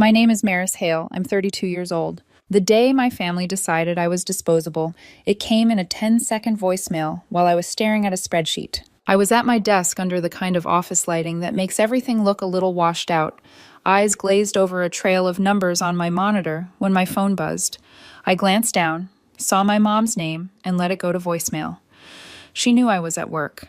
My name is Maris Hale. I'm 32 years old. The day my family decided I was disposable, it came in a 10-second voicemail while I was staring at a spreadsheet. I was at my desk under the kind of office lighting that makes everything look a little washed out, eyes glazed over a trail of numbers on my monitor when my phone buzzed. I glanced down, saw my mom's name, and let it go to voicemail. She knew I was at work.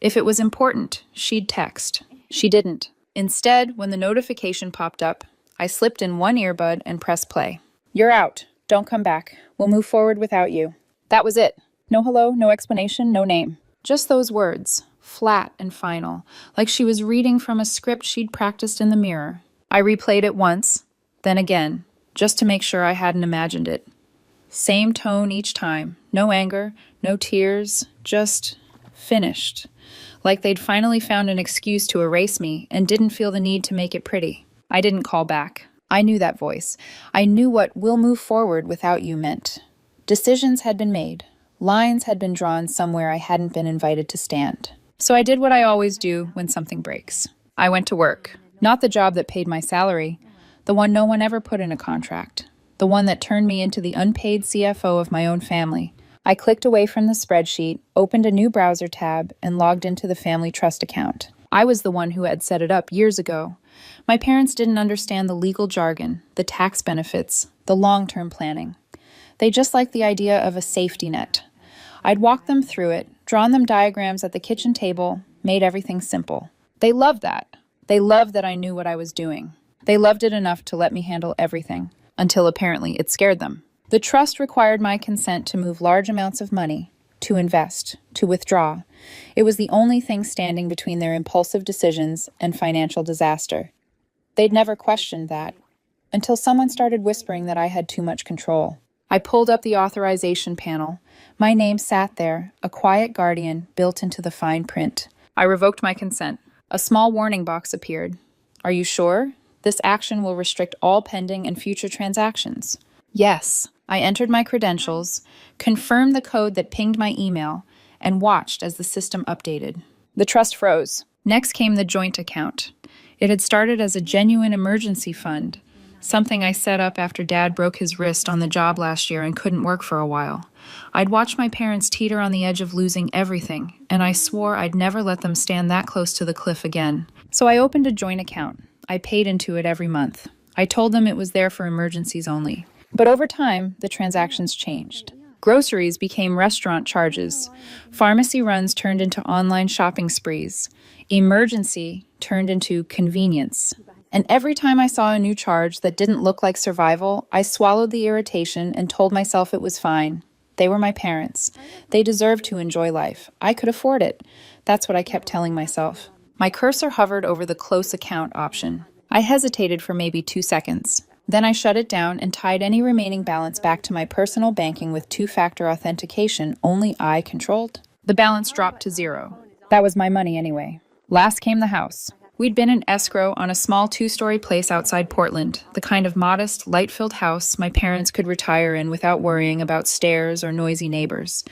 If it was important, she'd text. She didn't. Instead, when the notification popped up, I slipped in one earbud and pressed play. "You're out. Don't come back. We'll move forward without you." That was it. No hello, no explanation, no name. Just those words, flat and final, like she was reading from a script she'd practiced in the mirror. I replayed it once, then again, just to make sure I hadn't imagined it. Same tone each time. No anger, no tears, just finished. Like they'd finally found an excuse to erase me and didn't feel the need to make it pretty. I didn't call back. I knew that voice. I knew what "we'll move forward without you" meant. Decisions had been made. Lines had been drawn somewhere I hadn't been invited to stand. So I did what I always do when something breaks. I went to work. Not the job that paid my salary, the one no one ever put in a contract, the one that turned me into the unpaid CFO of my own family. I clicked away from the spreadsheet, opened a new browser tab, and logged into the family trust account. I was the one who had set it up years ago. My parents didn't understand the legal jargon, the tax benefits, the long-term planning. They just liked the idea of a safety net. I'd walked them through it, drawn them diagrams at the kitchen table, made everything simple. They loved that. They loved that I knew what I was doing. They loved it enough to let me handle everything, until apparently it scared them. The trust required my consent to move large amounts of money, to invest, to withdraw. It was the only thing standing between their impulsive decisions and financial disaster. They'd never questioned that, until someone started whispering that I had too much control. I pulled up the authorization panel. My name sat there, a quiet guardian built into the fine print. I revoked my consent. A small warning box appeared. "Are you sure? This action will restrict all pending and future transactions." Yes. I entered my credentials, confirmed the code that pinged my email, and watched as the system updated. The trust froze. Next came the joint account. It had started as a genuine emergency fund, something I set up after Dad broke his wrist on the job last year and couldn't work for a while. I'd watched my parents teeter on the edge of losing everything, and I swore I'd never let them stand that close to the cliff again. So I opened a joint account. I paid into it every month. I told them it was there for emergencies only. But over time, the transactions changed. Groceries became restaurant charges. Pharmacy runs turned into online shopping sprees. Emergency turned into convenience. And every time I saw a new charge that didn't look like survival, I swallowed the irritation and told myself it was fine. They were my parents. They deserved to enjoy life. I could afford it. That's what I kept telling myself. My cursor hovered over the close account option. I hesitated for maybe 2 seconds. Then I shut it down and tied any remaining balance back to my personal banking with two-factor authentication only I controlled. The balance dropped to 0. That was my money anyway. Last came the house. We'd been in escrow on a small 2-story place outside Portland, the kind of modest, light-filled house my parents could retire in without worrying about stairs or noisy neighbors.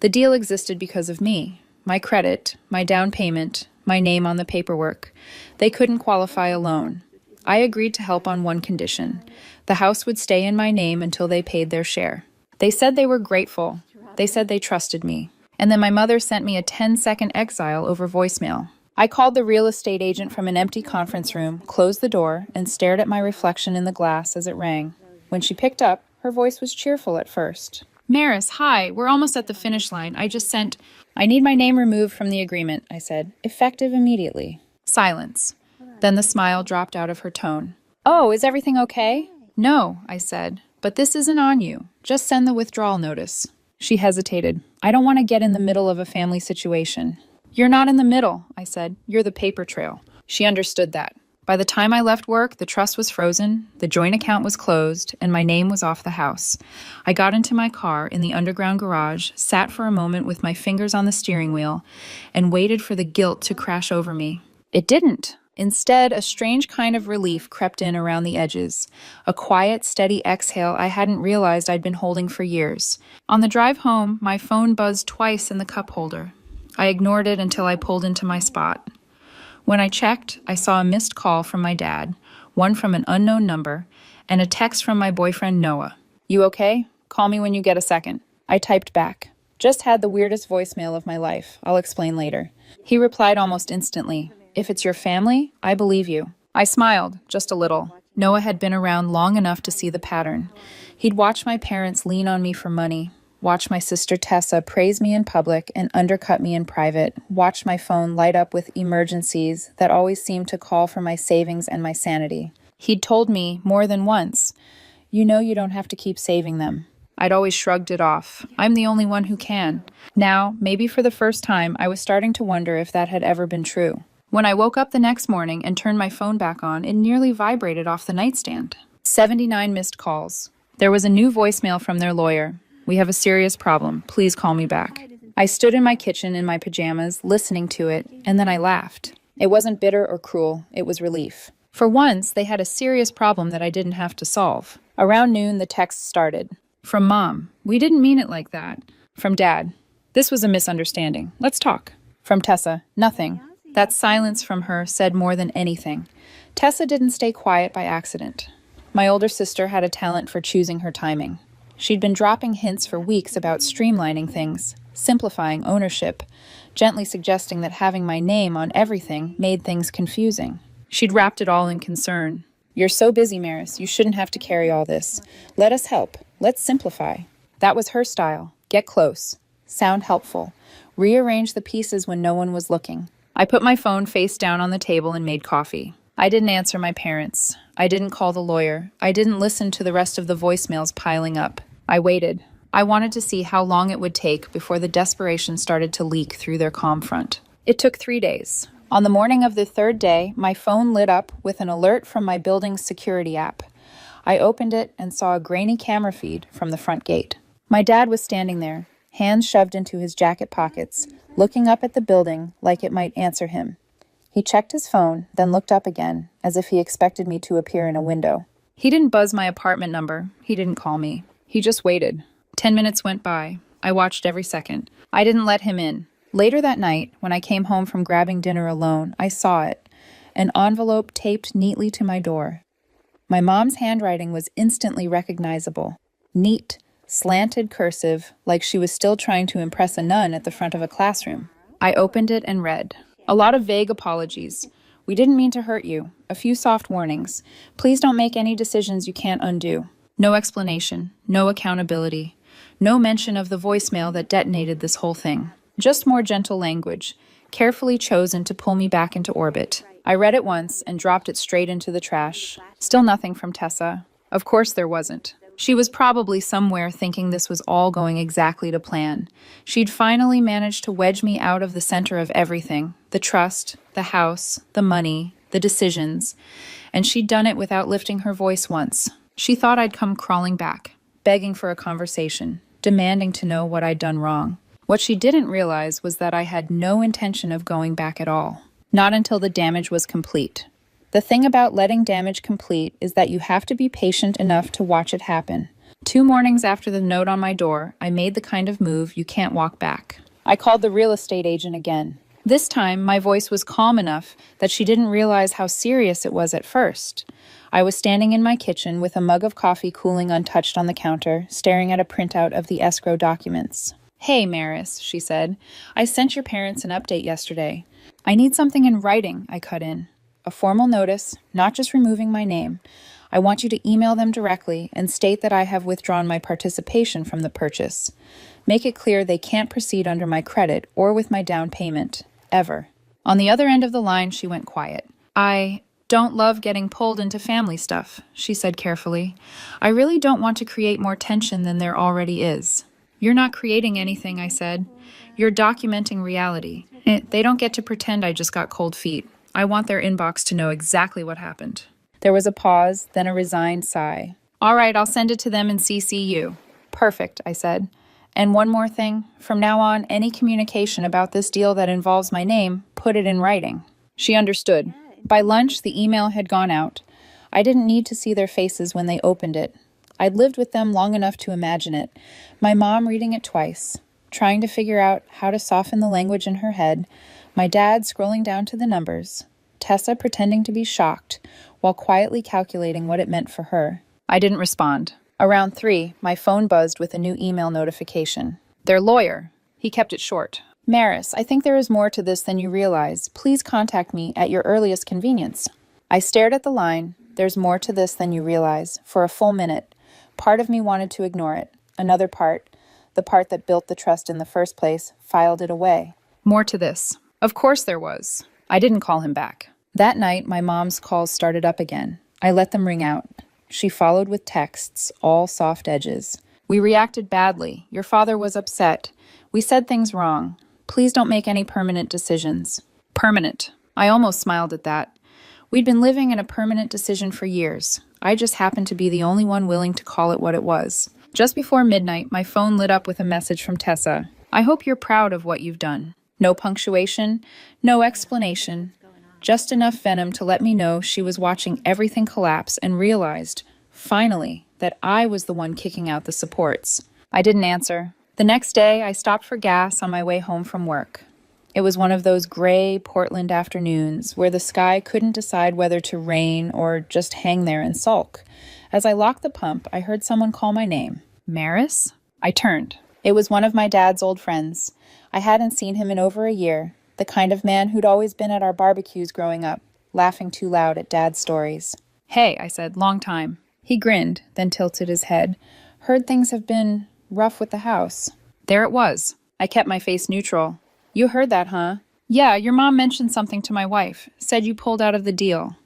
The deal existed because of me, my credit, my down payment, my name on the paperwork. They couldn't qualify a loan. I agreed to help on one condition. The house would stay in my name until they paid their share. They said they were grateful. They said they trusted me. And then my mother sent me a 10-second exile over voicemail. I called the real estate agent from an empty conference room, closed the door, and stared at my reflection in the glass as it rang. When she picked up, her voice was cheerful at first. "Maris, hi, we're almost at the finish line. I need my name removed from the agreement," I said, effective immediately. Silence. Then the smile dropped out of her tone. "Oh, is everything okay?" "No," I said, "but this isn't on you. Just send the withdrawal notice." She hesitated. "I don't want to get in the middle of a family situation." "You're not in the middle," I said. "You're the paper trail." She understood that. By the time I left work, the trust was frozen, the joint account was closed, and my name was off the house. I got into my car in the underground garage, sat for a moment with my fingers on the steering wheel, and waited for the guilt to crash over me. It didn't. Instead, a strange kind of relief crept in around the edges, a quiet, steady exhale I hadn't realized I'd been holding for years. On the drive home, my phone buzzed twice in the cup holder. I ignored it until I pulled into my spot. When I checked, I saw a missed call from my dad, one from an unknown number, and a text from my boyfriend Noah. You okay? Call me when you get a second. I typed back. Just had the weirdest voicemail of my life. I'll explain later. He replied almost instantly. If it's your family, I believe you. I smiled, just a little. Noah had been around long enough to see the pattern. He'd watched my parents lean on me for money, watch my sister Tessa praise me in public and undercut me in private, watch my phone light up with emergencies that always seemed to call for my savings and my sanity. He'd told me more than once, you know you don't have to keep saving them. I'd always shrugged it off. I'm the only one who can. Now, maybe for the first time, I was starting to wonder if that had ever been true. When I woke up the next morning and turned my phone back on, it nearly vibrated off the nightstand. 79 missed calls. There was a new voicemail from their lawyer. We have a serious problem. Please call me back. I stood in my kitchen in my pajamas, listening to it, and then I laughed. It wasn't bitter or cruel. It was relief. For once, they had a serious problem that I didn't have to solve. Around noon, the text started. From Mom, we didn't mean it like that. From Dad, this was a misunderstanding. Let's talk. From Tessa, nothing. That silence from her said more than anything. Tessa didn't stay quiet by accident. My older sister had a talent for choosing her timing. She'd been dropping hints for weeks about streamlining things, simplifying ownership, gently suggesting that having my name on everything made things confusing. She'd wrapped it all in concern. You're so busy, Maris. You shouldn't have to carry all this. Let us help. Let's simplify. That was her style. Get close. Sound helpful. Rearrange the pieces when no one was looking. I put my phone face down on the table and made coffee. I didn't answer my parents. I didn't call the lawyer. I didn't listen to the rest of the voicemails piling up. I waited. I wanted to see how long it would take before the desperation started to leak through their calm front. It took 3 days. On the morning of the third day, my phone lit up with an alert from my building's security app. I opened it and saw a grainy camera feed from the front gate. My dad was standing there, hands shoved into his jacket pockets, looking up at the building like it might answer him. He checked his phone, then looked up again, as if he expected me to appear in a window. He didn't buzz my apartment number. He didn't call me. He just waited. 10 minutes went by. I watched every second. I didn't let him in. Later that night, when I came home from grabbing dinner alone, I saw it. An envelope taped neatly to my door. My mom's handwriting was instantly recognizable. Neat, slanted cursive, like she was still trying to impress a nun at the front of a classroom. I opened it and read. A lot of vague apologies. We didn't mean to hurt you. A few soft warnings. Please don't make any decisions you can't undo. No explanation. No accountability. No mention of the voicemail that detonated this whole thing. Just more gentle language, carefully chosen to pull me back into orbit. I read it once and dropped it straight into the trash. Still nothing from Tessa. Of course there wasn't. She was probably somewhere thinking this was all going exactly to plan. She'd finally managed to wedge me out of the center of everything. The trust, the house, the money, the decisions. And she'd done it without lifting her voice once. She thought I'd come crawling back, begging for a conversation, demanding to know what I'd done wrong. What she didn't realize was that I had no intention of going back at all. Not until the damage was complete. The thing about letting damage complete is that you have to be patient enough to watch it happen. 2 mornings after the note on my door, I made the kind of move you can't walk back. I called the real estate agent again. This time, my voice was calm enough that she didn't realize how serious it was at first. I was standing in my kitchen with a mug of coffee cooling untouched on the counter, staring at a printout of the escrow documents. Hey, Maris, she said. I sent your parents an update yesterday. I need something in writing, I cut in. A formal notice, not just removing my name. I want you to email them directly and state that I have withdrawn my participation from the purchase. Make it clear they can't proceed under my credit or with my down payment, ever. On the other end of the line, she went quiet. I don't love getting pulled into family stuff, she said carefully. I really don't want to create more tension than there already is. You're not creating anything, I said. You're documenting reality. They don't get to pretend I just got cold feet. I want their inbox to know exactly what happened. There was a pause, then a resigned sigh. All right, I'll send it to them and CC you. Perfect, I said. And one more thing. From now on, any communication about this deal that involves my name, put it in writing. She understood. By lunch, the email had gone out. I didn't need to see their faces when they opened it. I'd lived with them long enough to imagine it. My mom reading it twice, trying to figure out how to soften the language in her head, my dad scrolling down to the numbers. Tessa pretending to be shocked, while quietly calculating what it meant for her. I didn't respond. Around 3, my phone buzzed with a new email notification. Their lawyer. He kept it short. Maris, I think there is more to this than you realize. Please contact me at your earliest convenience. I stared at the line, there's more to this than you realize, for a full minute. Part of me wanted to ignore it. Another part, the part that built the trust in the first place, filed it away. More to this. Of course there was. I didn't call him back. That night, my mom's calls started up again. I let them ring out. She followed with texts, all soft edges. We reacted badly. Your father was upset. We said things wrong. Please don't make any permanent decisions. Permanent. I almost smiled at that. We'd been living in a permanent decision for years. I just happened to be the only one willing to call it what it was. Just before midnight, my phone lit up with a message from Tessa. I hope you're proud of what you've done. No punctuation, no explanation. Just enough venom to let me know she was watching everything collapse and realized, finally, that I was the one kicking out the supports. I didn't answer. The next day, I stopped for gas on my way home from work. It was one of those gray Portland afternoons where the sky couldn't decide whether to rain or just hang there and sulk. As I locked the pump, I heard someone call my name. Maris? I turned. It was one of my dad's old friends. I hadn't seen him in over a year, the kind of man who'd always been at our barbecues growing up, laughing too loud at Dad's stories. Hey, I said, long time. He grinned, then tilted his head. Heard things have been rough with the house. There it was. I kept my face neutral. You heard that, huh? Yeah, your mom mentioned something to my wife. Said you pulled out of the deal.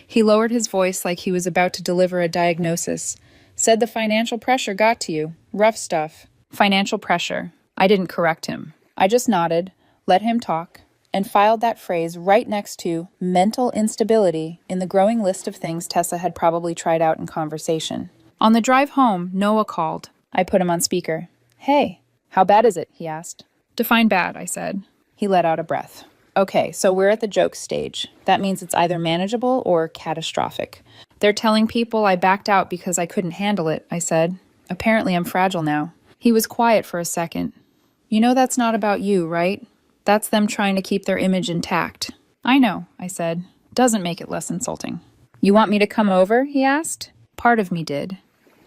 He lowered his voice like he was about to deliver a diagnosis. Said the financial pressure got to you. Rough stuff. Financial pressure. I didn't correct him. I just nodded, let him talk, and filed that phrase right next to mental instability in the growing list of things Tessa had probably tried out in conversation. On the drive home, Noah called. I put him on speaker. Hey, how bad is it? He asked. Define bad, I said. He let out a breath. Okay, so we're at the joke stage. That means it's either manageable or catastrophic. They're telling people I backed out because I couldn't handle it, I said. Apparently I'm fragile now. He was quiet for a second. You know that's not about you, right? That's them trying to keep their image intact. I know, I said. Doesn't make it less insulting. You want me to come over? He asked. Part of me did.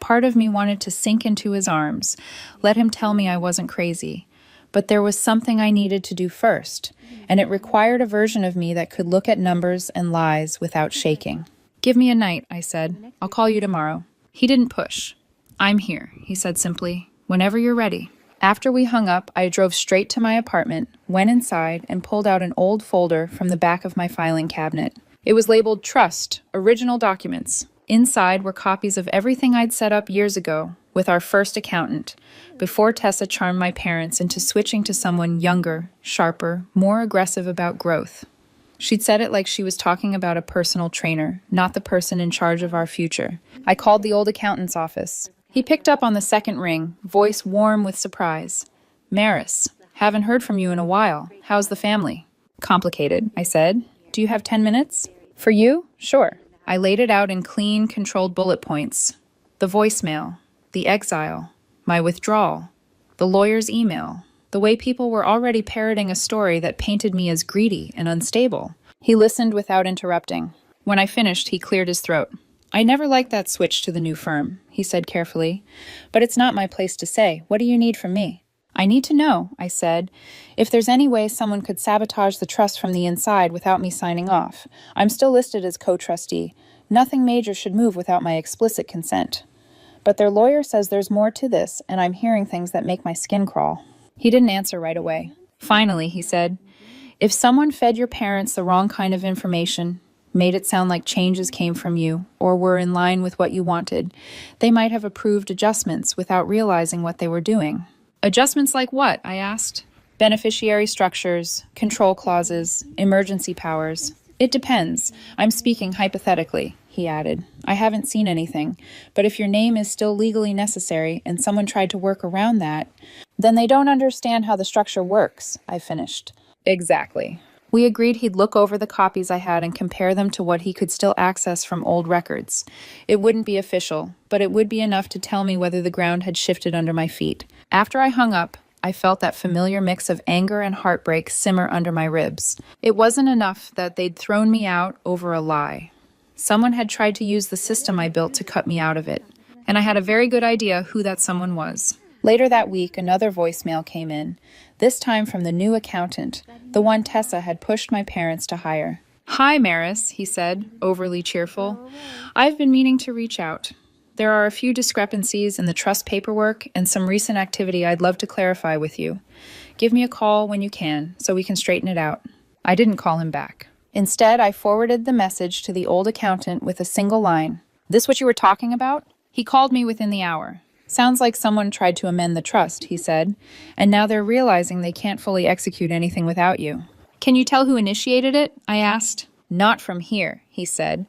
Part of me wanted to sink into his arms, let him tell me I wasn't crazy. But there was something I needed to do first, and it required a version of me that could look at numbers and lies without shaking. Give me a night, I said. I'll call you tomorrow. He didn't push. I'm here, he said simply. Whenever you're ready. After we hung up, I drove straight to my apartment, went inside, and pulled out an old folder from the back of my filing cabinet. It was labeled Trust, Original Documents. Inside were copies of everything I'd set up years ago with our first accountant, before Tessa charmed my parents into switching to someone younger, sharper, more aggressive about growth. She'd said it like she was talking about a personal trainer, not the person in charge of our future. I called the old accountant's office. He picked up on the second ring, voice warm with surprise. Maris, haven't heard from you in a while. How's the family? Complicated, I said. Do you have 10 minutes? For you? Sure. I laid it out in clean, controlled bullet points. The voicemail, the exile, my withdrawal, the lawyer's email, the way people were already parroting a story that painted me as greedy and unstable. He listened without interrupting. When I finished, he cleared his throat. I never liked that switch to the new firm, he said carefully. But it's not my place to say. What do you need from me? I need to know, I said, if there's any way someone could sabotage the trust from the inside without me signing off. I'm still listed as co-trustee. Nothing major should move without my explicit consent. But their lawyer says there's more to this, and I'm hearing things that make my skin crawl. He didn't answer right away. Finally, he said, if someone fed your parents the wrong kind of information, made it sound like changes came from you, or were in line with what you wanted, they might have approved adjustments without realizing what they were doing. Adjustments like what? I asked. Beneficiary structures, control clauses, emergency powers. It depends. I'm speaking hypothetically, he added. I haven't seen anything, but if your name is still legally necessary and someone tried to work around that, then they don't understand how the structure works, I finished. Exactly. We agreed he'd look over the copies I had and compare them to what he could still access from old records. It wouldn't be official, but it would be enough to tell me whether the ground had shifted under my feet. After I hung up, I felt that familiar mix of anger and heartbreak simmer under my ribs. It wasn't enough that they'd thrown me out over a lie. Someone had tried to use the system I built to cut me out of it, and I had a very good idea who that someone was. Later that week, another voicemail came in, this time from the new accountant, the one Tessa had pushed my parents to hire. "Hi, Maris," he said, overly cheerful. "I've been meaning to reach out. There are a few discrepancies in the trust paperwork and some recent activity I'd love to clarify with you. Give me a call when you can, so we can straighten it out." I didn't call him back. Instead, I forwarded the message to the old accountant with a single line. "This what you were talking about?" He called me within the hour. "Sounds like someone tried to amend the trust," he said, "and now they're realizing they can't fully execute anything without you." "Can you tell who initiated it?" I asked. "Not from here," he said.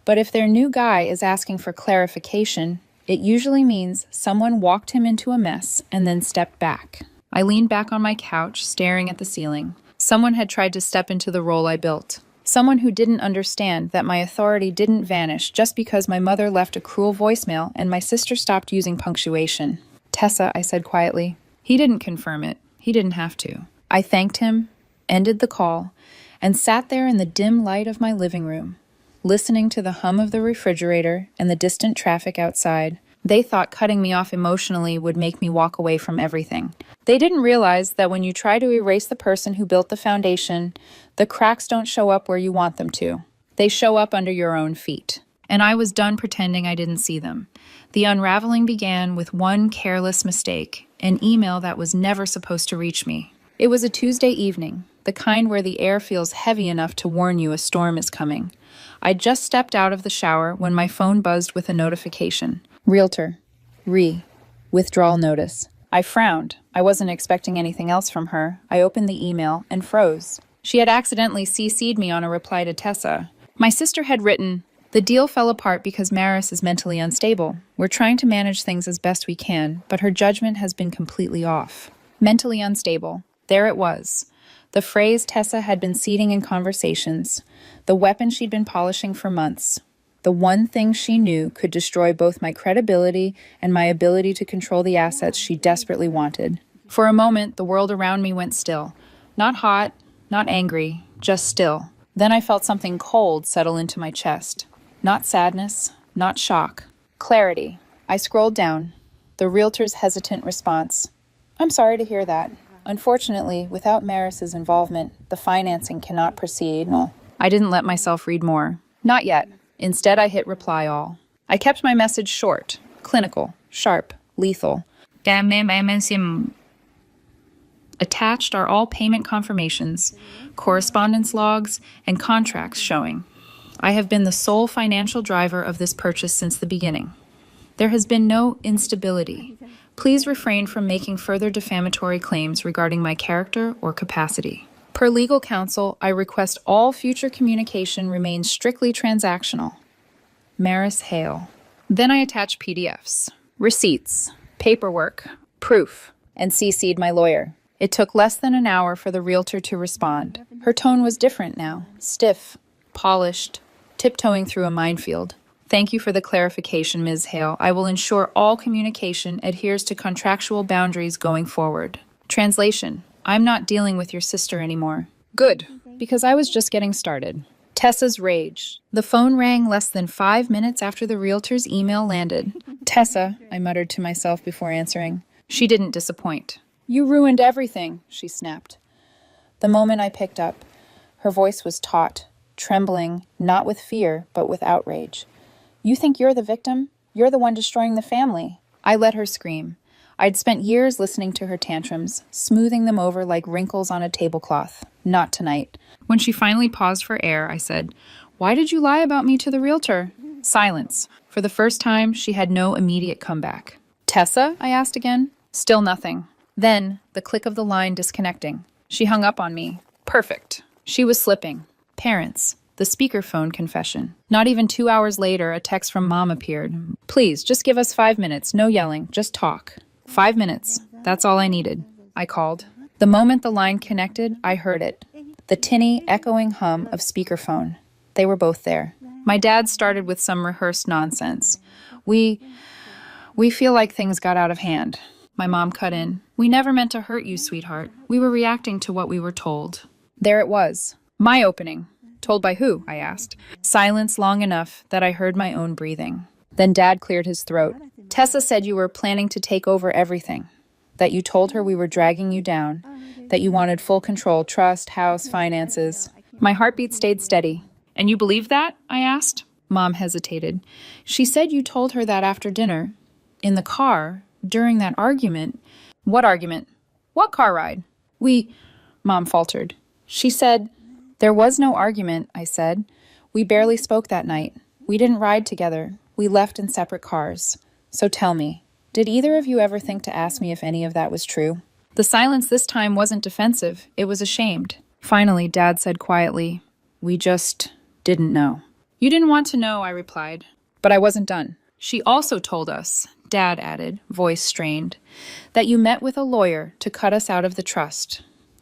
"But if their new guy is asking for clarification, it usually means someone walked him into a mess and then stepped back." I leaned back on my couch, staring at the ceiling. Someone had tried to step into the role I built. Someone who didn't understand that my authority didn't vanish just because my mother left a cruel voicemail and my sister stopped using punctuation. "Tessa," I said quietly. He didn't confirm it. He didn't have to. I thanked him, ended the call, and sat there in the dim light of my living room, listening to the hum of the refrigerator and the distant traffic outside. They thought cutting me off emotionally would make me walk away from everything. They didn't realize that when you try to erase the person who built the foundation, the cracks don't show up where you want them to. They show up under your own feet. And I was done pretending I didn't see them. The unraveling began with one careless mistake, an email that was never supposed to reach me. It was a Tuesday evening, the kind where the air feels heavy enough to warn you a storm is coming. I'd just stepped out of the shower when my phone buzzed with a notification. Realtor. Withdrawal notice. I frowned. I wasn't expecting anything else from her. I opened the email and froze. She had accidentally CC'd me on a reply to Tessa. My sister had written, "The deal fell apart because Maris is mentally unstable. We're trying to manage things as best we can, but her judgment has been completely off." Mentally unstable. There it was. The phrase Tessa had been seeding in conversations. The weapon she'd been polishing for months. The one thing she knew could destroy both my credibility and my ability to control the assets she desperately wanted. For a moment, the world around me went still. Not hot, not angry, just still. Then I felt something cold settle into my chest. Not sadness, not shock. Clarity. I scrolled down. The realtor's hesitant response. "I'm sorry to hear that. Unfortunately, without Maris's involvement, the financing cannot proceed." I didn't let myself read more. Not yet. Instead, I hit reply all. I kept my message short, clinical, sharp, lethal. Attached are all payment confirmations, correspondence logs, and contracts showing. I have been the sole financial driver of this purchase since the beginning. There has been no instability. Please refrain from making further defamatory claims regarding my character or capacity. Per legal counsel, I request all future communication remain strictly transactional. Maris Hale. Then I attached PDFs, receipts, paperwork, proof, and CC'd my lawyer. It took less than an hour for the realtor to respond. Her tone was different now, stiff, polished, tiptoeing through a minefield. "Thank you for the clarification, Ms. Hale. I will ensure all communication adheres to contractual boundaries going forward." Translation. I'm not dealing with your sister anymore. Good, because I was just getting started. Tessa's rage. The phone rang less than 5 minutes after the realtor's email landed. "Tessa," I muttered to myself before answering. She didn't disappoint. "You ruined everything," she snapped. The moment I picked up, her voice was taut, trembling, not with fear, but with outrage. "You think you're the victim? You're the one destroying the family." I let her scream. I'd spent years listening to her tantrums, smoothing them over like wrinkles on a tablecloth. Not tonight. When she finally paused for air, I said, "Why did you lie about me to the realtor?" Silence. For the first time, she had no immediate comeback. "Tessa?" I asked again. Still nothing. Then, the click of the line disconnecting. She hung up on me. Perfect. She was slipping. Parents. The speakerphone confession. Not even 2 hours later, a text from Mom appeared. "Please, just give us 5 minutes. No yelling. Just talk." 5 minutes. That's all I needed. I called. The moment the line connected, I heard it. The tinny, echoing hum of speakerphone. They were both there. My dad started with some rehearsed nonsense. We feel like things got out of hand. My mom cut in. We never meant to hurt you, sweetheart. We were reacting to what we were told. There it was. My opening. Told by who? I asked. Silence long enough that I heard my own breathing. Then Dad cleared his throat. Tessa said you were planning to take over everything. That you told her we were dragging you down. That you wanted full control, trust, house, finances. My heartbeat stayed steady. And you believe that? I asked. Mom hesitated. She said you told her that after dinner. In the car, during that argument. What argument? What car ride? Mom faltered. She said, there was no argument, I said. We barely spoke that night. We didn't ride together. We left in separate cars. So tell me, did either of you ever think to ask me if any of that was true? The silence this time wasn't defensive. It was ashamed. Finally, Dad said quietly, we just didn't know. You didn't want to know, I replied. But I wasn't done. She also told us, Dad added, voice strained, that you met with a lawyer to cut us out of the trust,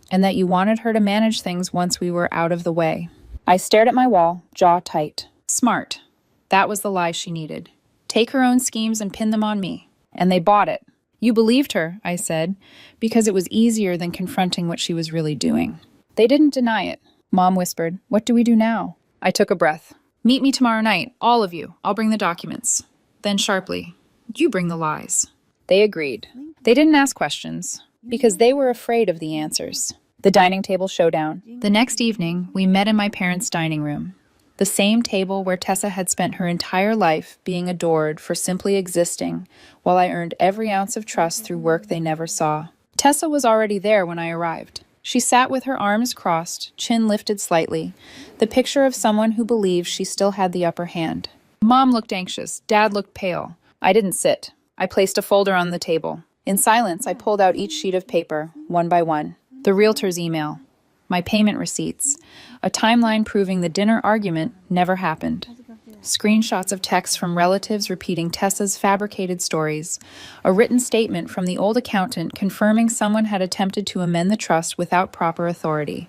and that you wanted her to manage things once we were out of the way. I stared at my wall, jaw tight. Smart. That was the lie she needed. Take her own schemes and pin them on me. And they bought it. You believed her, I said, because it was easier than confronting what she was really doing. They didn't deny it. Mom whispered, what do we do now? I took a breath. Meet me tomorrow night, all of you. I'll bring the documents. Then sharply, you bring the lies. They agreed. They didn't ask questions, because they were afraid of the answers. The dining table showdown. The next evening, we met in my parents' dining room. The same table where Tessa had spent her entire life being adored for simply existing, while I earned every ounce of trust through work they never saw. Tessa was already there when I arrived. She sat with her arms crossed, chin lifted slightly, the picture of someone who believed she still had the upper hand. Mom looked anxious. Dad looked pale. I didn't sit. I placed a folder on the table. In silence, I pulled out each sheet of paper, one by one. The realtor's email, my payment receipts, a timeline proving the dinner argument never happened, screenshots of texts from relatives repeating Tessa's fabricated stories, a written statement from the old accountant confirming someone had attempted to amend the trust without proper authority,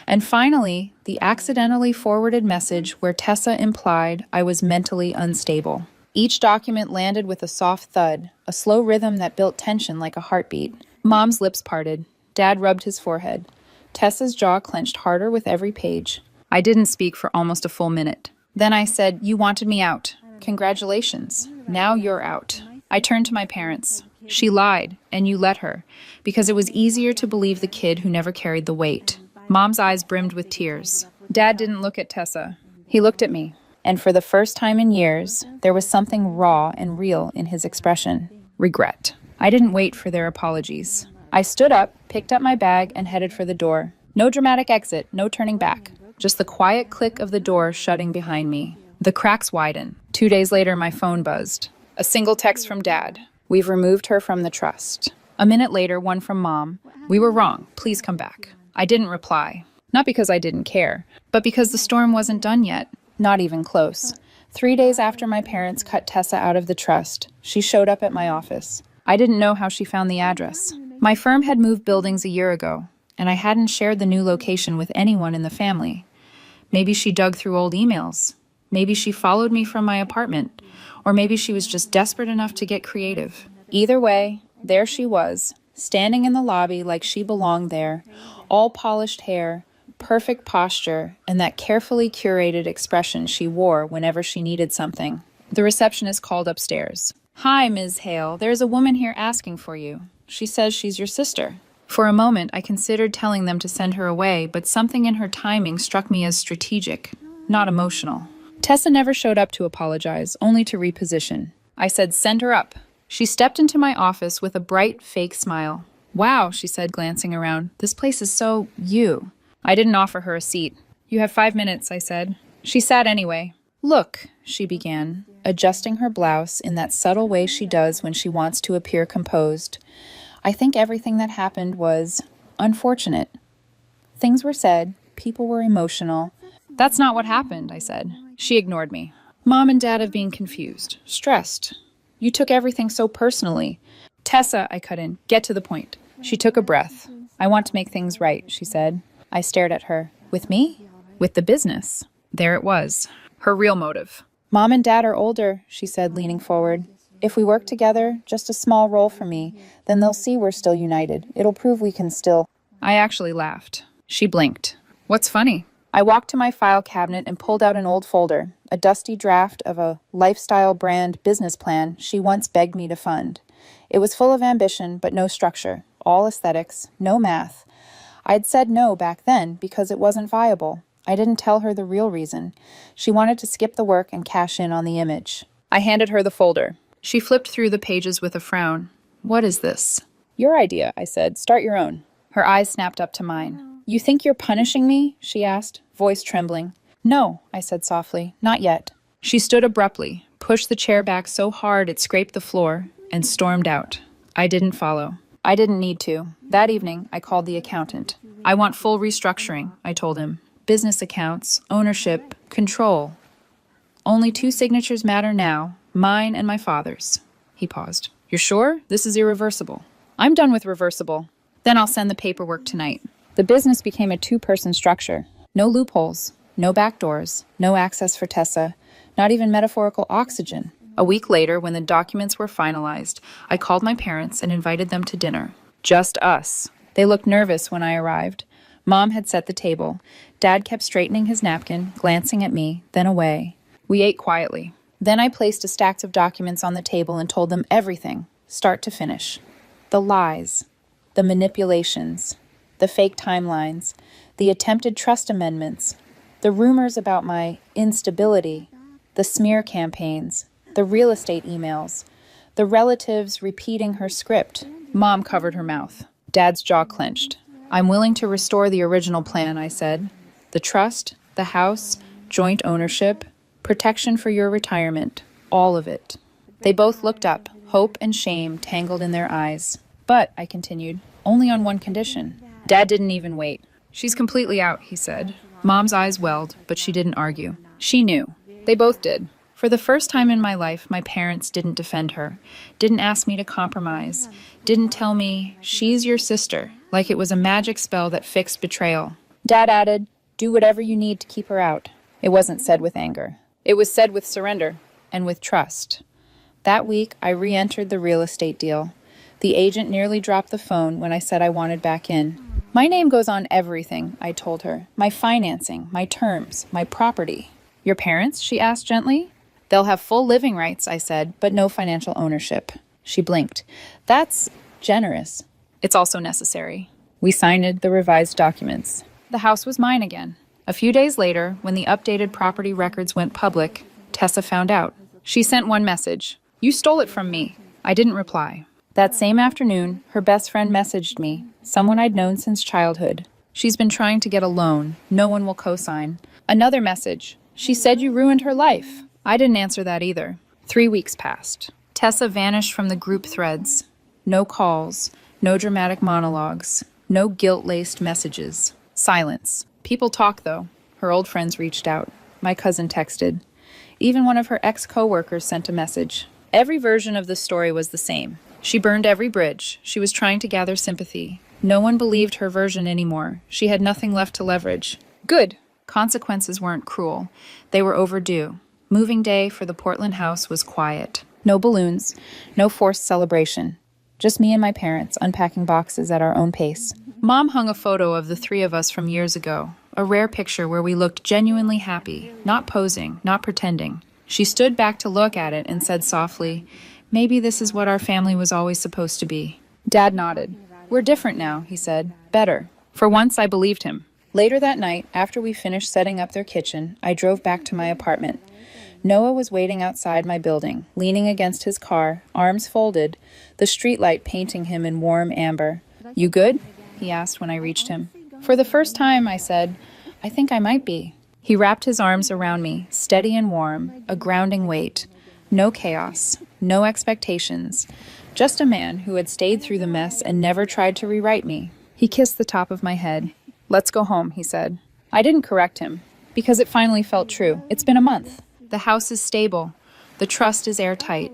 and finally, the accidentally forwarded message where Tessa implied I was mentally unstable. Each document landed with a soft thud, a slow rhythm that built tension like a heartbeat. Mom's lips parted. Dad rubbed his forehead. Tessa's jaw clenched harder with every page. I didn't speak for almost a full minute. Then I said, you wanted me out. Congratulations. Now you're out. I turned to my parents. She lied, and you let her, because it was easier to believe the kid who never carried the weight. Mom's eyes brimmed with tears. Dad didn't look at Tessa. He looked at me, and for the first time in years, there was something raw and real in his expression. Regret. I didn't wait for their apologies. I stood up, picked up my bag, and headed for the door. No dramatic exit, no turning back. Just the quiet click of the door shutting behind me. The cracks widen. 2 days later, my phone buzzed. A single text from Dad. We've removed her from the trust. A minute later, one from Mom. We were wrong. Please come back. I didn't reply. Not because I didn't care, but because the storm wasn't done yet. Not even close. 3 days after my parents cut Tessa out of the trust, she showed up at my office. I didn't know how she found the address. My firm had moved buildings a year ago, and I hadn't shared the new location with anyone in the family. Maybe she dug through old emails. Maybe she followed me from my apartment. Or maybe she was just desperate enough to get creative. Either way, there she was, standing in the lobby like she belonged there, all polished hair, perfect posture, and that carefully curated expression she wore whenever she needed something. The receptionist called upstairs. Hi, Ms. Hale. There's a woman here asking for you. She says she's your sister. For a moment, I considered telling them to send her away, but something in her timing struck me as strategic, not emotional. Tessa never showed up to apologize, only to reposition. I said, send her up. She stepped into my office with a bright, fake smile. Wow, she said, glancing around. This place is so you. I didn't offer her a seat. You have 5 minutes, I said. She sat anyway. Look, she began, adjusting her blouse in that subtle way she does when she wants to appear composed. I think everything that happened was unfortunate. Things were said, people were emotional. That's not what happened, I said. She ignored me. Mom and Dad have been confused, stressed. You took everything so personally. Tessa, I cut in, get to the point. She took a breath. I want to make things right, she said. I stared at her. With me? With the business. There it was. Her real motive. Mom and Dad are older, she said, leaning forward. If we work together, just a small role for me, then they'll see we're still united. It'll prove we can still. I actually laughed. She blinked. What's funny? I walked to my file cabinet and pulled out an old folder, a dusty draft of a lifestyle brand business plan she once begged me to fund. It was full of ambition, but no structure, all aesthetics, no math. I'd said no back then because it wasn't viable. I didn't tell her the real reason. She wanted to skip the work and cash in on the image. I handed her the folder. She flipped through the pages with a frown. What is this? Your idea, I said. Start your own. Her eyes snapped up to mine. You think you're punishing me? She asked, voice trembling. No, I said softly. Not yet. She stood abruptly, pushed the chair back so hard it scraped the floor, and stormed out. I didn't follow. I didn't need to. That evening, I called the accountant. I want full restructuring, I told him. Business accounts, ownership, control. Only 2 signatures matter now, mine and my father's. He paused. You're sure? This is irreversible. I'm done with reversible. Then I'll send the paperwork tonight. The business became a 2-person structure. No loopholes, no back doors, no access for Tessa, not even metaphorical oxygen. A week later, when the documents were finalized, I called my parents and invited them to dinner. Just us. They looked nervous when I arrived. Mom had set the table. Dad kept straightening his napkin, glancing at me, then away. We ate quietly. Then I placed a stack of documents on the table and told them everything, start to finish. The lies, the manipulations, the fake timelines, the attempted trust amendments, the rumors about my instability, the smear campaigns, the real estate emails, the relatives repeating her script. Mom covered her mouth. Dad's jaw clenched. I'm willing to restore the original plan, I said. The trust, the house, joint ownership, protection for your retirement, all of it. They both looked up, hope and shame tangled in their eyes. But, I continued, only on one condition. Dad didn't even wait. She's completely out, he said. Mom's eyes welled, but she didn't argue. She knew. They both did. For the first time in my life, my parents didn't defend her, didn't ask me to compromise, didn't tell me, she's your sister, like it was a magic spell that fixed betrayal. Dad added, do whatever you need to keep her out. It wasn't said with anger. It was said with surrender and with trust. That week, I re-entered the real estate deal. The agent nearly dropped the phone when I said I wanted back in. My name goes on everything, I told her. My financing, my terms, my property. Your parents? She asked gently. They'll have full living rights, I said, but no financial ownership. She blinked. That's generous. It's also necessary. We signed the revised documents. The house was mine again. A few days later, when the updated property records went public, Tessa found out. She sent one message. You stole it from me. I didn't reply. That same afternoon, her best friend messaged me, someone I'd known since childhood. She's been trying to get a loan. No one will co-sign. Another message. She said you ruined her life. I didn't answer that either. 3 weeks passed. Tessa vanished from the group threads. No calls, no dramatic monologues, no guilt-laced messages. Silence. People talk, though. Her old friends reached out. My cousin texted. Even one of her ex-coworkers sent a message. Every version of the story was the same. She burned every bridge. She was trying to gather sympathy. No one believed her version anymore. She had nothing left to leverage. Good. Consequences weren't cruel. They were overdue. Moving day for the Portland house was quiet. No balloons, no forced celebration. Just me and my parents unpacking boxes at our own pace. Mom hung a photo of the 3 of us from years ago, a rare picture where we looked genuinely happy, not posing, not pretending. She stood back to look at it and said softly, maybe this is what our family was always supposed to be. Dad nodded. We're different now, he said. Better. For once, I believed him. Later that night, after we finished setting up their kitchen, I drove back to my apartment. Noah was waiting outside my building, leaning against his car, arms folded, the streetlight painting him in warm amber. You good? He asked when I reached him. For the first time, I said, I think I might be. He wrapped his arms around me, steady and warm, a grounding weight. No chaos, no expectations. Just a man who had stayed through the mess and never tried to rewrite me. He kissed the top of my head. Let's go home, he said. I didn't correct him, because it finally felt true. It's been a month. The house is stable. The trust is airtight.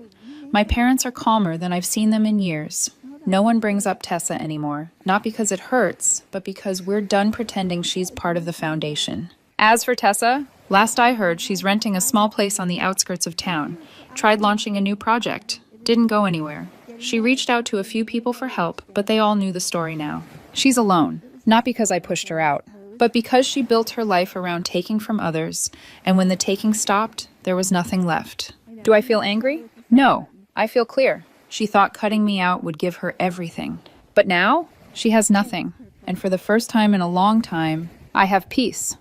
My parents are calmer than I've seen them in years. No one brings up Tessa anymore, not because it hurts, but because we're done pretending she's part of the foundation. As for Tessa, last I heard, she's renting a small place on the outskirts of town. Tried launching a new project. Didn't go anywhere. She reached out to a few people for help, but they all knew the story now. She's alone, not because I pushed her out, but because she built her life around taking from others, and when the taking stopped, there was nothing left. Do I feel angry? No, I feel clear. She thought cutting me out would give her everything. But now, she has nothing. And for the first time in a long time, I have peace.